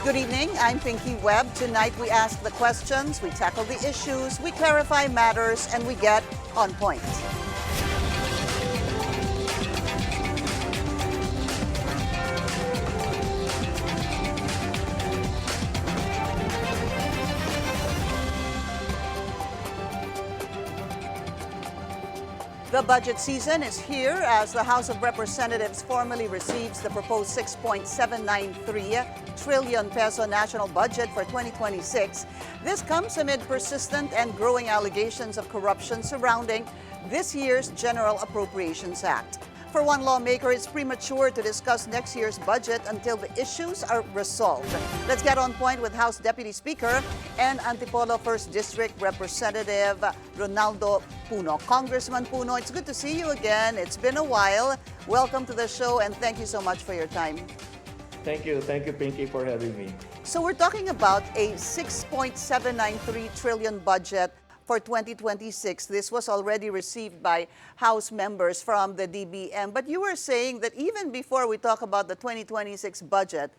Good evening, I'm Pinky Webb. Tonight we ask the questions, we tackle the issues, we clarify matters, and we get on point. The budget season is here as the House of Representatives formally receives the proposed 6.793 trillion peso national budget for 2026. This comes amid persistent and growing allegations of corruption surrounding this year's General Appropriations Act. For one lawmaker, it's premature to discuss next year's budget until the issues are resolved. Let's get on point with House Deputy Speaker and Antipolo 1st District Representative Ronaldo Puno. Congressman Puno, it's good to see you again. It's been a while. Welcome to the show and thank you so much for your time. Thank you, Pinky, for having me. So we're talking about a 6.793 trillion budget for 2026. This was already received by House members from the DBM. But you were saying that even before we talk about the 2026 budget,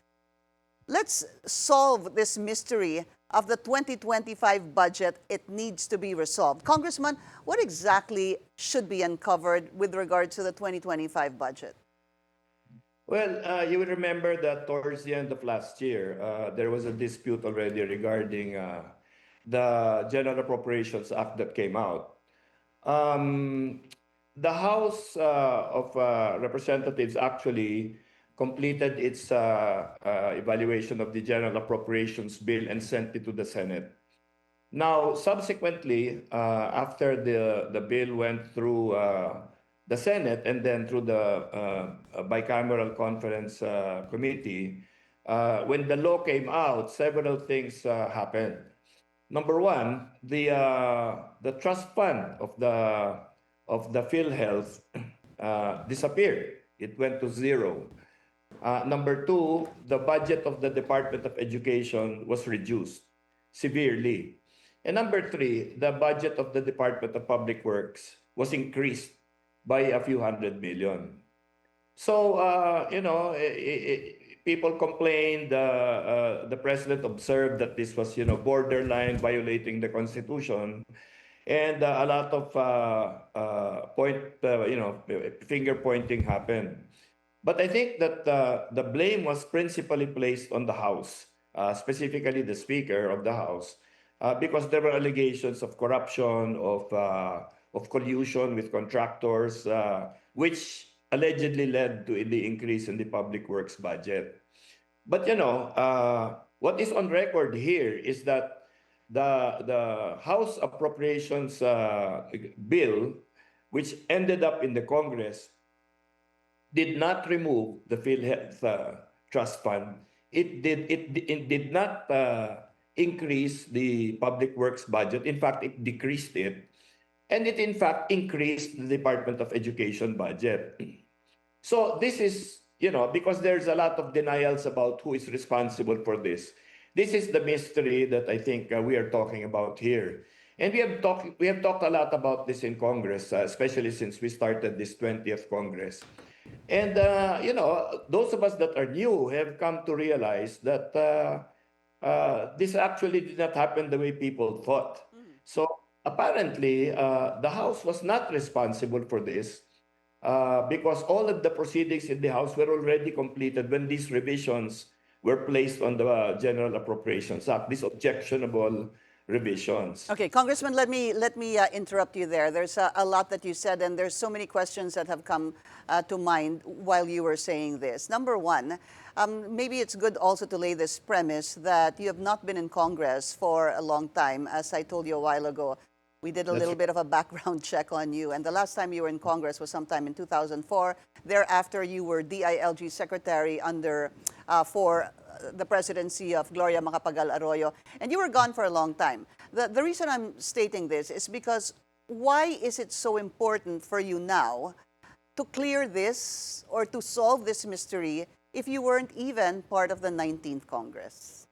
let's solve this mystery of the 2025 budget. It needs to be resolved. Congressman, what exactly should be uncovered with regard to the 2025 budget? Well, you will remember that towards the end of last year, there was a dispute already regarding the General Appropriations Act that came out. The House of Representatives actually completed its evaluation of the General Appropriations Bill and sent it to the Senate. Now, subsequently, after the bill went through the Senate and then through the Bicameral Conference Committee, when the law came out, several things happened. Number one, the trust fund of the PhilHealth disappeared. It went to zero. Number two, the budget of the Department of Education was reduced severely. And number three, the budget of the Department of Public Works was increased by a few hundred million. So, people complained, the president observed that this was, borderline violating the Constitution. And a lot of finger pointing happened. But I think that the blame was principally placed on the House, specifically the Speaker of the House, because there were allegations of corruption, of collusion with contractors, which allegedly led to the increase in the public works budget. But what is on record here is that the House Appropriations Bill, which ended up in the Congress, did not remove the PhilHealth Trust Fund. It did not increase the public works budget. In fact, it decreased it. And it, in fact, increased the Department of Education budget. So this is, because there's a lot of denials about who is responsible for this. This is the mystery that I think we are talking about here. And we have talked a lot about this in Congress, especially since we started this 20th Congress. And, those of us that are new have come to realize that this actually did not happen the way people thought. So apparently, the House was not responsible for this because all of the proceedings in the House were already completed when these revisions were placed on the General Appropriations Act, these objectionable revisions. Okay, Congressman, let me interrupt you there. There's a lot that you said, and there's so many questions that have come to mind while you were saying this. Number one, maybe it's good also to lay this premise that you have not been in Congress for a long time. As I told you a while ago, we did a little bit of a background check on you, and the last time you were in Congress was sometime in 2004. Thereafter, you were DILG Secretary for the presidency of Gloria Macapagal Arroyo, and you were gone for a long time. The reason I'm stating this is because why is it so important for you now to clear this or to solve this mystery if you weren't even part of the 19th Congress?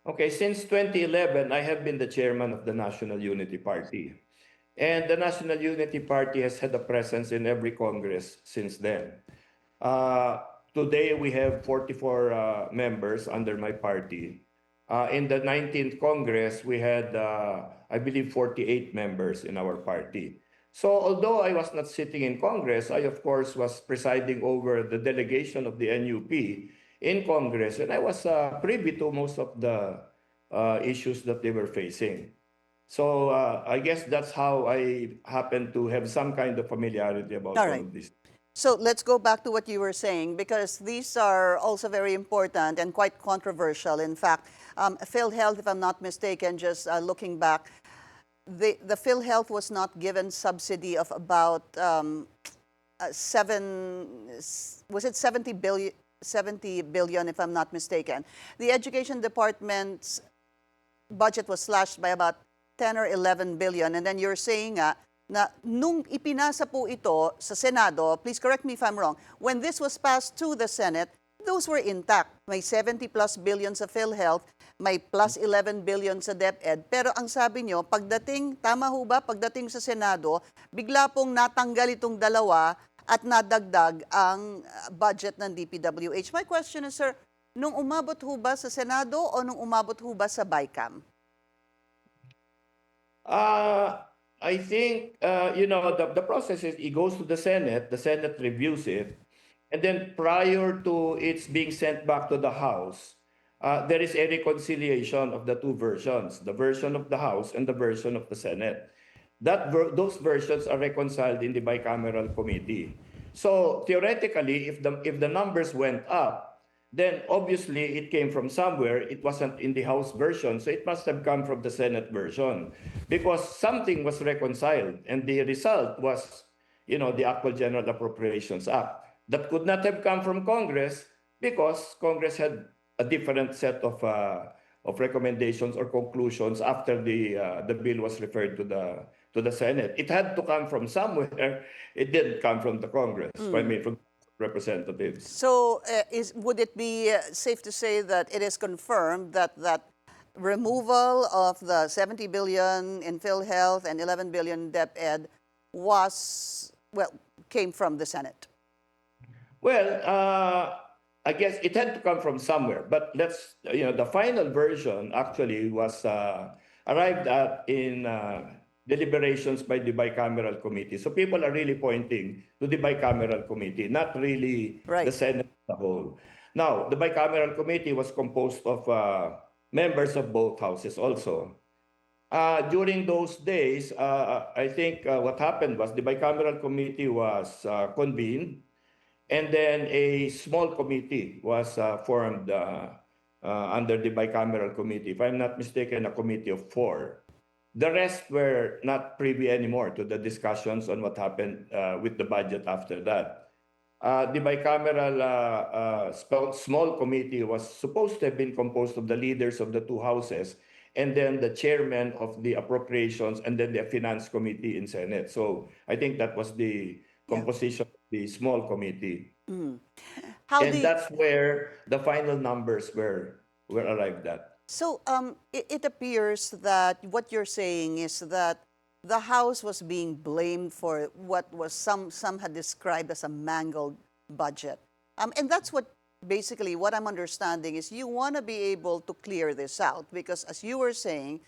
Okay, since 2011, I have been the chairman of the National Unity Party. And the National Unity Party has had a presence in every Congress since then. today we have 44 members under my party. In the 19th Congress, we had, I believe, 48 members in our party. So although I was not sitting in Congress, I, of course, was presiding over the delegation of the NUP in Congress, and I was privy to most of the issues that they were facing. So I guess that's how I happen to have some kind of familiarity about All all right. of this. So let's go back to what you were saying, because these are also very important and quite controversial. In fact, PhilHealth, if I'm not mistaken, just looking back, the PhilHealth was not given subsidy of about was it 70 billion, if I'm not mistaken. The Education Department's budget was slashed by about 10 or 11 billion. And then you're saying na nung ipinasa po ito sa Senado, please correct me if I'm wrong, when this was passed to the Senate, those were intact. May 70 plus billion sa PhilHealth, may plus 11 billion sa DepEd. Pero ang sabi nyo, pagdating, tama ho ba, pagdating sa Senado, bigla pong natanggal itong dalawa at nadagdag ang budget ng DPWH. My question is, sir, nung umabot ho ba sa Senado o nung umabot ho ba sa Bicam? I think, the process is it goes to the Senate reviews it, and then prior to its being sent back to the House, there is a reconciliation of the two versions, the version of the House and the version of the Senate. Those versions are reconciled in the bicameral committee. So theoretically, if the numbers went up, then obviously it came from somewhere. It wasn't in the House version, so it must have come from the Senate version, because something was reconciled, and the result was, the actual General Appropriations Act. That could not have come from Congress because Congress had a different set of recommendations or conclusions after the bill was referred to the Senate. It had to come from somewhere. It didn't come from the Congress. I mean, from representatives. So would it be safe to say that it is confirmed that removal of the 70 billion in PhilHealth and 11 billion DepEd came from the Senate? Well, I guess it had to come from somewhere, but the final version actually was arrived at in deliberations by the bicameral committee. So people are really pointing to the bicameral committee, not really the Senate as a whole. Now, the bicameral committee was composed of members of both houses also. During those days, I think what happened was the bicameral committee was convened, and then a small committee was formed under the bicameral committee. If I'm not mistaken, a committee of 4. The rest were not privy anymore to the discussions on what happened with the budget after that. The bicameral small committee was supposed to have been composed of the leaders of the two houses, and then the chairman of the appropriations, and then the finance committee in Senate. So I think that was the composition of the small committee. That's where the final numbers were arrived at. So it appears that what you're saying is that the House was being blamed for what was some had described as a mangled budget. And that's what basically what I'm understanding is you want to be able to clear this out, because as you were saying,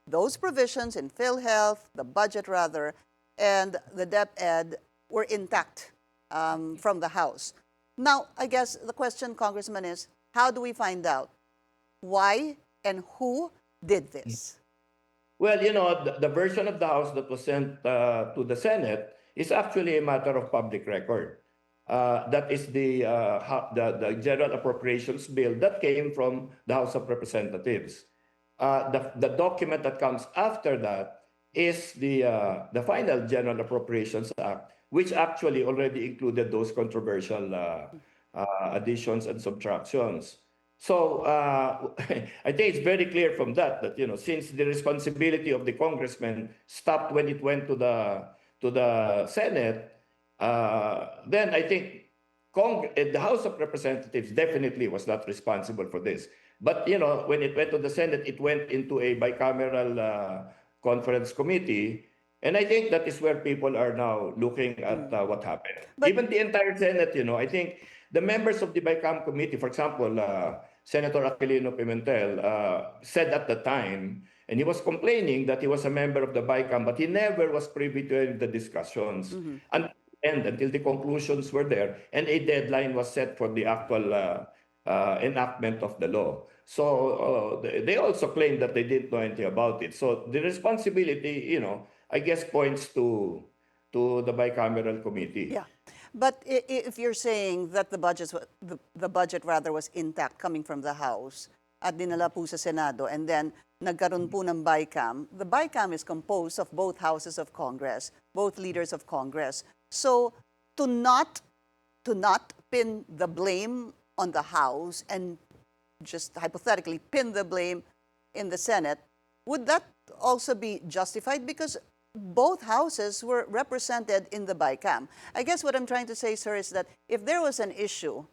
those provisions in PhilHealth, the budget rather, and the DepEd were intact from the House. Now, I guess the question, Congressman, is how do we find out why and who did this? Well, the version of the House that was sent to the Senate is actually a matter of public record. That is the General Appropriations Bill that came from the House of Representatives. The document that comes after that is the final General Appropriations Act, which actually already included those controversial additions and subtractions. So I think it's very clear from that since the responsibility of the congressman stopped when it went to the Senate, then I think the House of Representatives definitely was not responsible for this. But when it went to the Senate, it went into a bicameral conference committee, And I think that is where people are now looking at what happened. But Even the entire Senate, I think the members of the BICAM committee, for example, Senator Aquilino Pimentel, said at the time, and he was complaining that he was a member of the BICAM, but he never was privy to any of the discussions until the conclusions were there and a deadline was set for the actual enactment of the law. So they also claim that they didn't know anything about it. So the responsibility, I guess points to the bicameral committee. yeah, but if you're saying that the budget rather was intact coming from the House at dinala po sa Senado and then nagkaroon po ng BICAM, the BICAM is composed of both houses of Congress, both leaders of Congress. So to not pin the blame on the House and just hypothetically pin the blame in the Senate, would that also be justified? Because both houses were represented in the BICAM. I guess what I'm trying to say, sir, is that if there was an issue,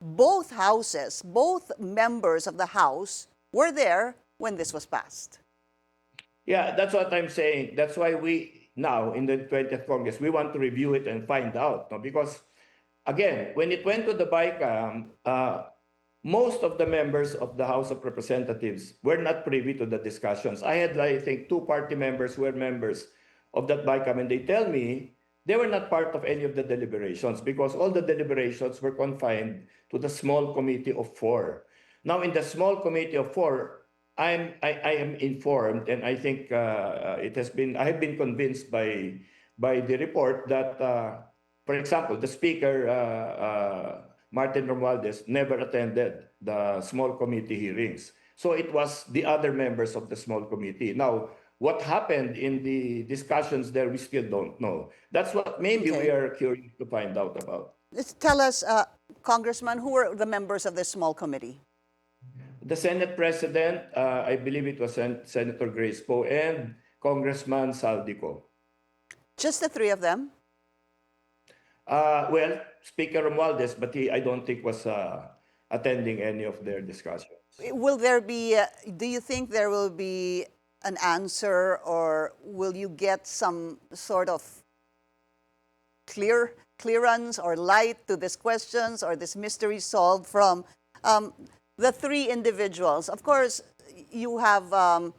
both houses, both members of the House were there when this was passed. Yeah, that's what I'm saying. That's why we now in the 20th Congress, we want to review it and find out. No? Because again, when it went to the BICAM, most of the members of the House of Representatives were not privy to the discussions. I had, I think, two party members who were members of that BICAM, and they tell me they were not part of any of the deliberations because all the deliberations were confined to the small committee of 4. Now, in the small committee of 4, I am informed, and I think I have been convinced by the report that, for example, the Speaker, Martin Romualdez, never attended the small committee hearings. So it was the other members of the small committee. Now, what happened in the discussions there, we still don't know. That's what maybe we are curious to find out about. Tell us, Congressman, who were the members of this small committee? The Senate President, I believe it was Senator Grace Poe and Congressman Saldico. Just the three of them? Well, Speaker Romualdez, but I don't think was attending any of their discussions. Will there be, do you think there will be an answer, or will you get some sort of clearance or light to these questions or this mystery solved from the three individuals? Of course, you have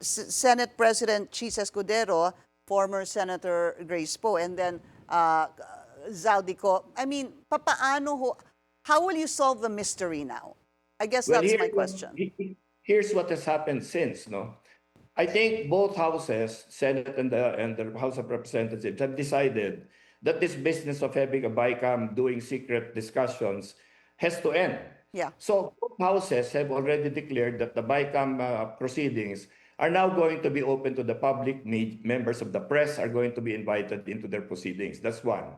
Senate President Chis Escudero, former Senator Grace Poe, and then Zaldico. I mean, how will you solve the mystery now? I guess that's my question. Here's what has happened since, no? I think both houses, Senate and the House of Representatives, have decided that this business of having a BICAM doing secret discussions has to end. Yeah. So both houses have already declared that the BICAM proceedings are now going to be open to the public. Members of the press are going to be invited into their proceedings. That's one.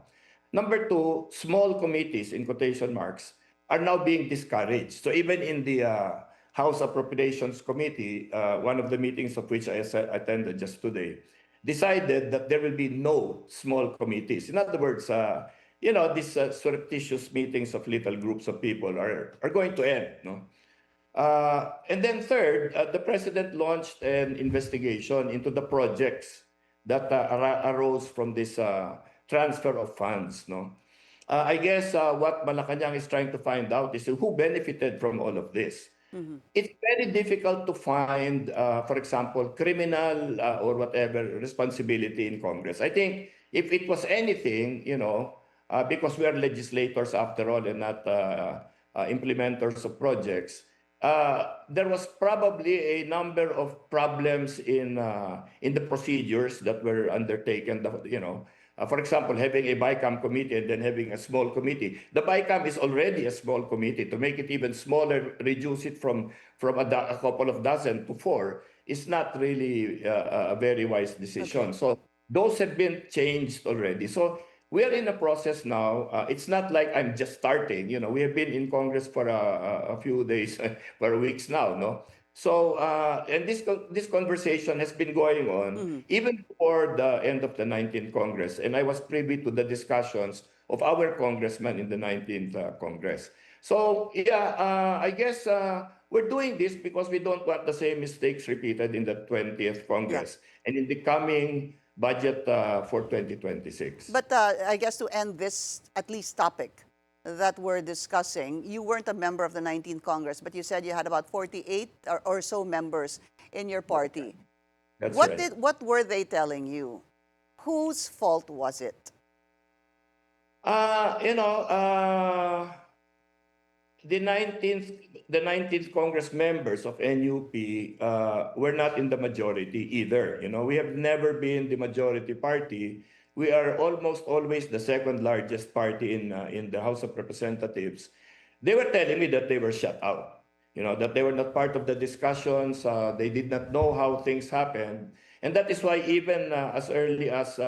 Number two, small committees, in quotation marks, are now being discouraged. So even in the House Appropriations Committee, one of the meetings of which I attended just today, decided that there will be no small committees. In other words, these surreptitious meetings of little groups of people are going to end. No? And then third, the president launched an investigation into the projects that arose from this transfer of funds. No? I guess what Malacanang is trying to find out is who benefited from all of this. Mm-hmm. It's very difficult to find, for example, criminal or whatever responsibility in Congress. I think if it was anything, because we are legislators after all and not implementers of projects, there was probably a number of problems in the procedures that were undertaken. For example, having a BICAM committee and then having a small committee. The BICAM is already a small committee. To make it even smaller, reduce it from a couple of dozen to 4 is not really a very wise decision. Okay. So those have been changed already. So we are in a process now. It's not like I'm just starting. We have been in Congress for a few days, for weeks now, no? So, and this conversation has been going on even before the end of the 19th Congress. And I was privy to the discussions of our congressmen in the 19th Congress. So, yeah, I guess we're doing this because we don't want the same mistakes repeated in the 20th Congress. Yeah. And in the coming budget for 2026. But I guess to end this, at least topic that we're discussing, you weren't a member of the 19th Congress, but you said you had about 48 or so members in your party. That's What right. what were they telling you? Whose fault was it? You know, the 19th the 19th Congress members of NUP were not in the majority either. You know, we have never been the majority party. We are almost always the second largest party in the House of Representatives. They were telling me that they were shut out. You know, that they were not part of the discussions. They did not know how things happened, and that is why even as early as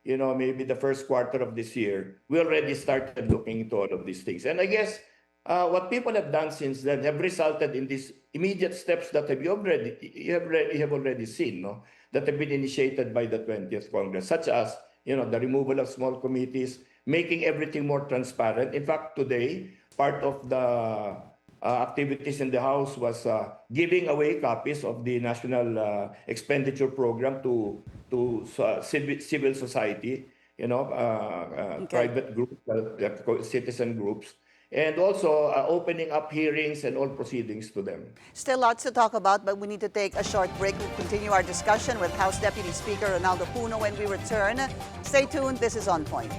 you know, maybe the first quarter of this year, we already started looking into all of these things. And I guess what people have done since then have resulted in these immediate steps that you have already seen, no? That have been initiated by the 20th Congress, such as, you know, the removal of small committees, making everything more transparent. In fact, today, part of the activities in the House was giving away copies of the National Expenditure Program to civil society, you know, Okay. private groups, citizen groups, and also opening up hearings and all proceedings to them. Still lots to talk about, but we need to take a short break. We'll continue our discussion with House Deputy Speaker Ronaldo Puno when we return. Stay tuned. This is On Point.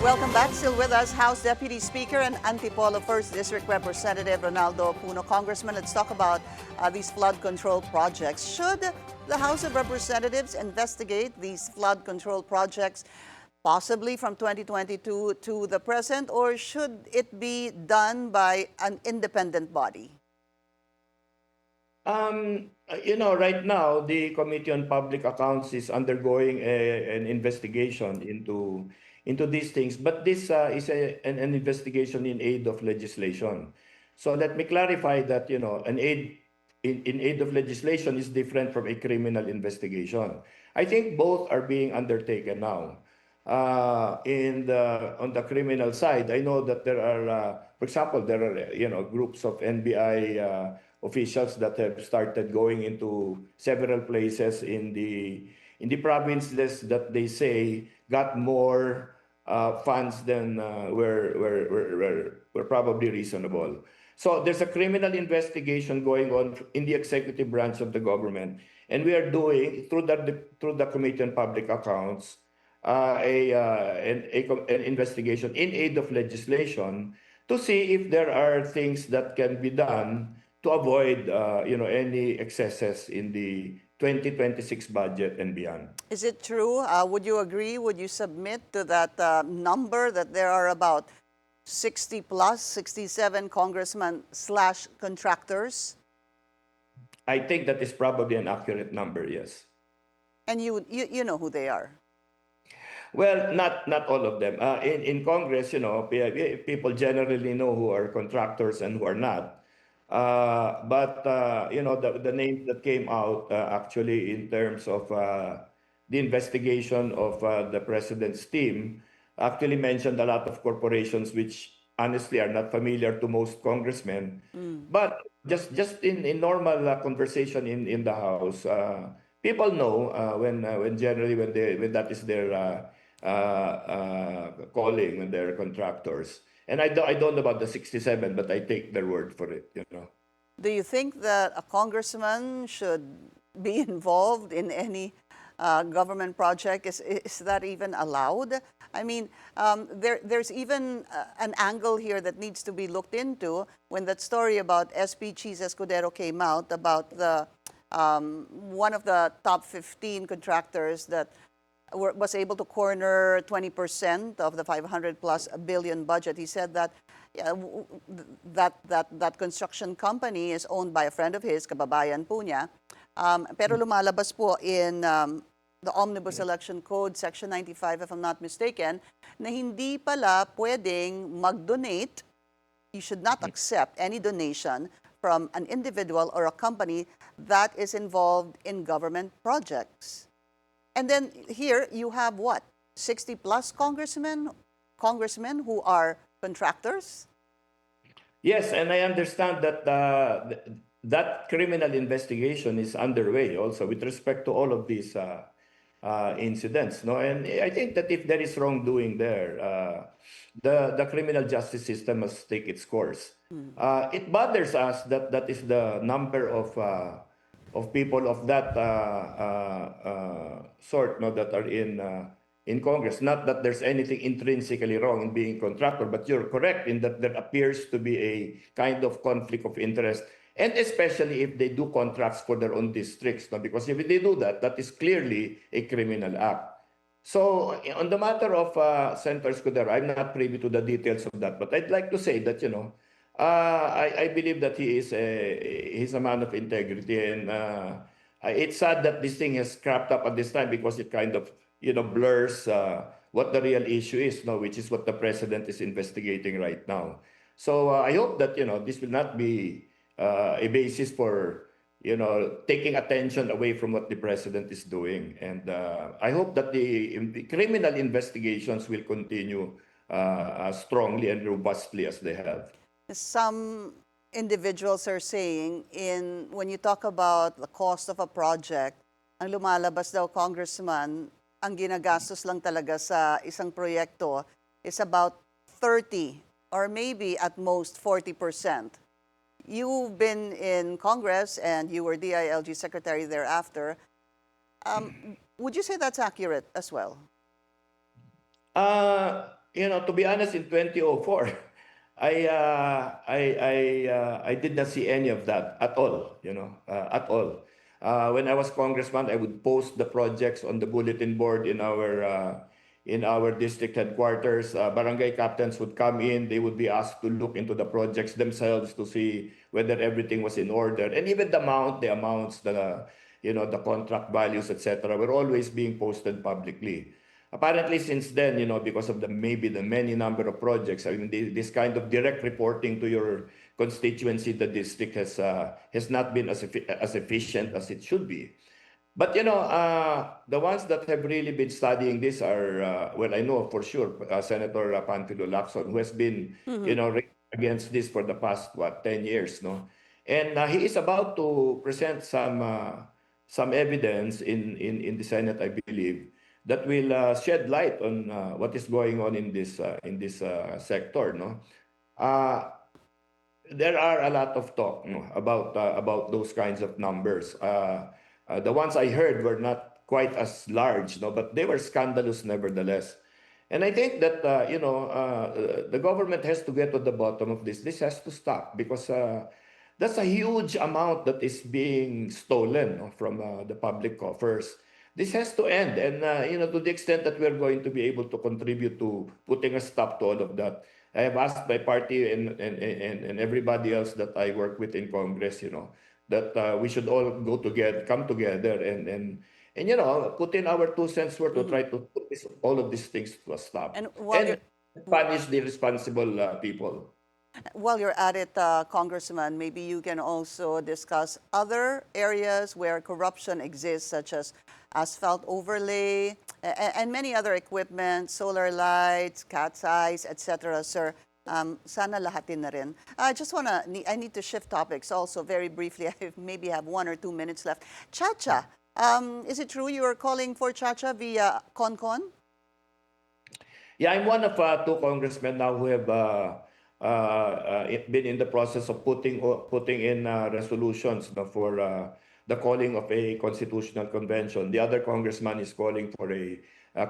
Welcome back. Still with us, House Deputy Speaker and Antipolo 1st District Representative Ronaldo Puno. Congressman, let's talk about these flood control projects. Should the House of Representatives investigate these flood control projects possibly from 2022 to the present, or should it be done by an independent body? You know, right now, the Committee on Public Accounts is undergoing an investigation into these things, but this is an investigation in aid of legislation. So let me clarify that, you know, in aid of legislation is different from a criminal investigation. I think both are being undertaken now. On the criminal side, I know that there are, for example, there are, you know, groups of NBI officials that have started going into several places in the provinces that they say got more funds than were probably reasonable. So there's a criminal investigation going on in the executive branch of the government, and we are doing through the Committee on Public Accounts an investigation in aid of legislation to see if there are things that can be done to avoid you know, any excesses in the 2026 budget and beyond. Is it true? Would you agree? Would you submit to that number that there are about 60 plus, 67 congressmen slash contractors? I think that is probably an accurate number, yes. And you know who they are. Well, not all of them. In Congress, you know, people generally know who are contractors and who are not. But you know, the names that came out actually in terms of the investigation of the president's team actually mentioned a lot of corporations which honestly are not familiar to most congressmen. But just in normal conversation in the House, people know when generally when that is their calling, when they're contractors. And I don't know about the 67, but I take their word for it, you know. Do you think that a congressman should be involved in any government project? Is that even allowed? I mean, there's even an angle here that needs to be looked into when that story about SP Cheese Escudero came out about the one of the top 15 contractors that was able to corner 20% of the 500 plus billion budget. He said that that construction company is owned by a friend of his, kababayan po niya. Pero lumalabas po in the Omnibus Election Code, Section 95, if I'm not mistaken, na hindi pala pwedeng mag-donate. You should not accept any donation from an individual or a company that is involved in government projects. And then here you have what? 60 plus congressmen who are contractors? Yes, and I understand that that criminal investigation is underway also with respect to all of these incidents. No, and I think that if there is wrongdoing there, the criminal justice system must take its course. It bothers us that that is the number of people of that sort, no, that are in Congress. Not that there's anything intrinsically wrong in being contractor, but you're correct in that there appears to be a kind of conflict of interest, and especially if they do contracts for their own districts, no? Because if they do that, that is clearly a criminal act. So on the matter of Senator Escudero, I'm not privy to the details of that, but I'd like to say that, I believe that he's a man of integrity, and it's sad that this thing has cropped up at this time because it kind of blurs what the real issue is, no, which is what the president is investigating right now. So I hope that this will not be a basis for taking attention away from what the president is doing, and I hope that the criminal investigations will continue strongly and robustly as they have. Some individuals are saying when you talk about the cost of a project, ang lumalabas daw, Congressman, ang ginagastos lang talaga sa isang proyekto is about 30 or maybe at most 40%. You've been in Congress and you were DILG secretary thereafter. Would you say that's accurate as well? To be honest, in 2004, I did not see any of that at all. At all. When I was congressman, I would post the projects on the bulletin board in our district headquarters. Barangay captains would come in. They would be asked to look into the projects themselves to see whether everything was in order, and even the amounts, the contract values, etc., were always being posted publicly. Apparently, since then, because of maybe the many number of projects, I mean, this kind of direct reporting to your constituency, the district has not been as efficient as it should be. But the ones that have really been studying this are, well, I know for sure Senator Panfilo Lacson, who has been against this for the past 10 years, no, and he is about to present some evidence in the Senate, I believe, that will shed light on what is going on in this sector, no. There are a lot of talk, about those kinds of numbers. The ones I heard were not quite as large, no, but they were scandalous nevertheless. And I think that the government has to get to the bottom of this. This has to stop because that's a huge amount that is being stolen, no, from the public coffers. This has to end, and to the extent that we're going to be able to contribute to putting a stop to all of that, I have asked my party and everybody else that I work with in Congress, that we should all come together and put in our 2 cents worth to try to put all of these things to a stop And and punish the responsible people. while you're at it, Congressman, maybe you can also discuss other areas where corruption exists, such as asphalt overlay and many other equipment, solar lights, cat's eyes, etc. Sir, sana lahatin na rin. I need to shift topics also very briefly. I maybe have 1 or 2 minutes left. Chacha, is it true you are calling for Chacha via CONCON? Yeah, I'm one of 2 congressmen now who have been in the process of putting in resolutions, for the calling of a constitutional convention. The other congressman is calling for a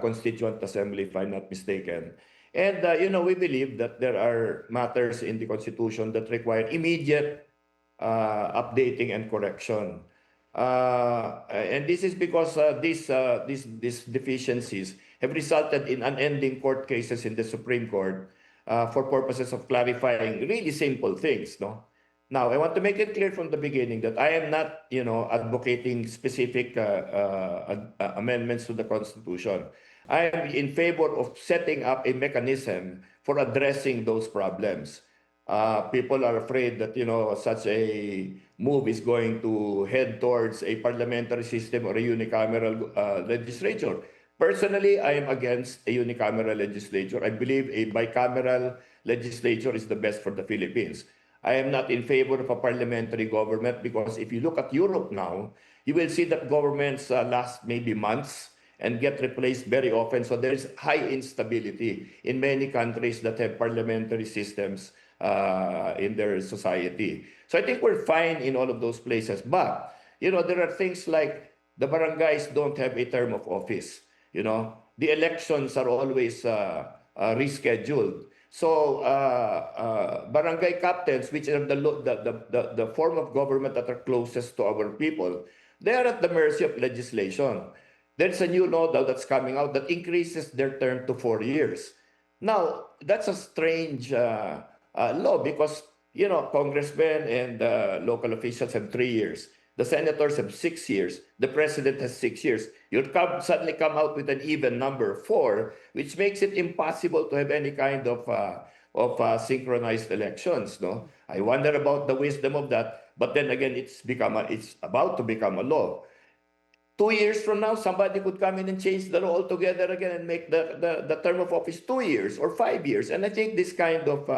constituent assembly, if I'm not mistaken. And we believe that there are matters in the Constitution that require immediate updating and correction. And this is because these deficiencies have resulted in unending court cases in the Supreme Court for purposes of clarifying really simple things, no? Now, I want to make it clear from the beginning that I am not, advocating specific amendments to the Constitution. I am in favor of setting up a mechanism for addressing those problems. People are afraid that, such a move is going to head towards a parliamentary system or a unicameral legislature. Personally, I am against a unicameral legislature. I believe a bicameral legislature is the best for the Philippines. I am not in favor of a parliamentary government because if you look at Europe now, you will see that governments last maybe months and get replaced very often. So there is high instability in many countries that have parliamentary systems in their society. So I think we're fine in all of those places. But, there are things like the barangays don't have a term of office. The elections are always rescheduled. So barangay captains, which are the form of government that are closest to our people, they are at the mercy of legislation. There's a new law that's coming out that increases their term to 4 years. Now, that's a strange law because, congressmen and local officials have 3 years. The senators have 6 years. The president has 6 years. You'll suddenly come out with an even number 4, which makes it impossible to have any kind of synchronized elections. No, I wonder about the wisdom of that. But then again, it's about to become a law. 2 years from now, somebody could come in and change the law altogether again and make the term of office 2 years or 5 years. And I think this kind of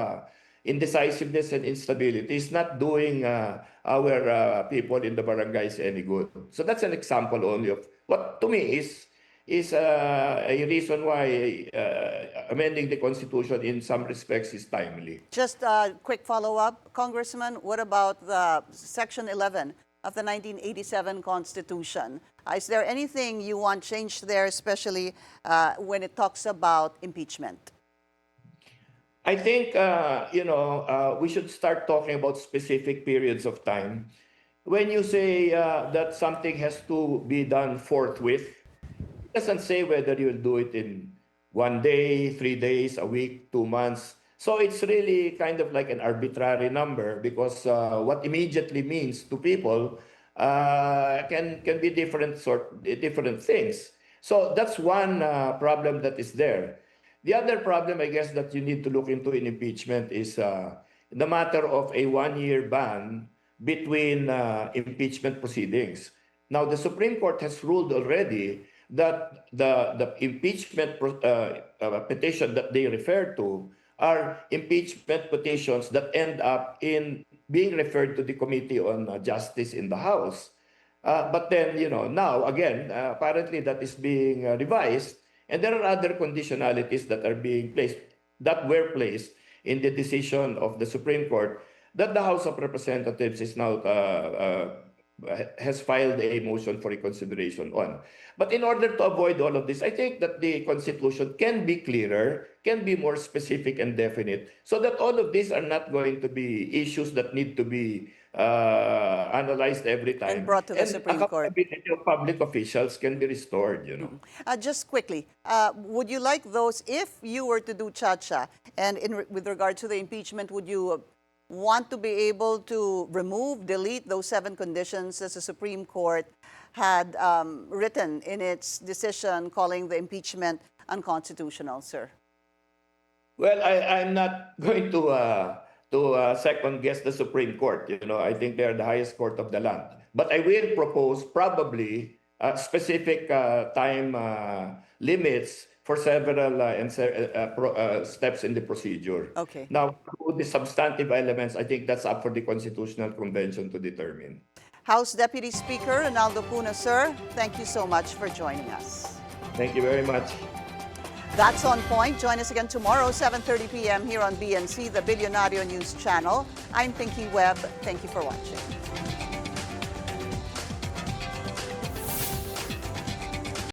indecisiveness and instability is not doing our people in the barangays any good. So that's an example only of what to me is a reason why amending the Constitution in some respects is timely. Just a quick follow-up, Congressman, what about the Section 11 of the 1987 Constitution? Is there anything you want changed there, especially when it talks about impeachment? I think, we should start talking about specific periods of time. When you say that something has to be done forthwith, it doesn't say whether you'll do it in 1 day, 3 days, a week, 2 months. So it's really kind of like an arbitrary number because what immediately means to people can be different things. So that's one problem that is there. The other problem, I guess, that you need to look into in impeachment is the matter of a 1-year ban between impeachment proceedings. Now, the Supreme Court has ruled already that the impeachment petition that they refer to are impeachment petitions that end up in being referred to the Committee on Justice in the House. But then, now, again, apparently that is being revised. And there are other conditionalities that were placed in the decision of the Supreme Court that the House of Representatives is now has filed a motion for reconsideration on. But in order to avoid all of this, I think that the Constitution can be clearer, can be more specific and definite, so that all of these are not going to be issues that need to be analyzed every time. And brought to the Supreme Court. Accountability of public officials can be restored, Just quickly, would you like those, if you were to do cha-cha, and with regard to the impeachment, would you want to be able to delete those 7 conditions as the Supreme Court had written in its decision calling the impeachment unconstitutional, sir? Well, I'm not going to second guess the Supreme Court. I think they're the highest court of the land. But I will propose probably specific time limits for several steps in the procedure. Okay. Now, the substantive elements, I think that's up for the Constitutional Convention to determine. House Deputy Speaker Ronaldo Puno, sir, thank you so much for joining us. Thank you very much. That's On Point. Join us again tomorrow, 7:30 p.m. here on BNC, the Billionario News Channel. I'm Pinky Webb. Thank you for watching.